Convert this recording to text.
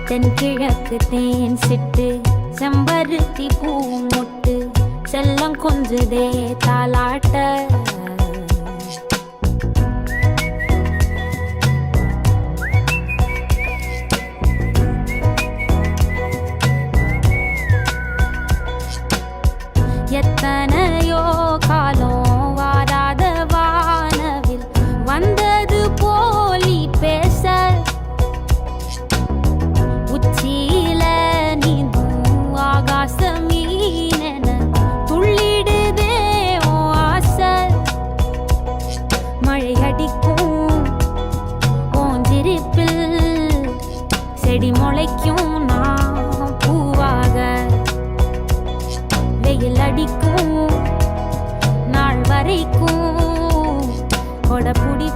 தென்கிழக்கு தேன் சிட்டு செம்பருத்தி பூ முட்டு செல்லம் கொஞ்சுதே தாலாட்ட எத்தனையோ காலம் வாராத வானவில் வந்தது போலி பேச உச்சியில நீந்தும் ஆகாச மீனென துள்ளிடுதே ஓ ஆசை மழை அடிக்கும் ஓஞ்சிருப்பில் செடி முளைக்கும் நான் பூவாக வெயில் அடிக்கும் நாள் வரைக்கும் கொடை பிடி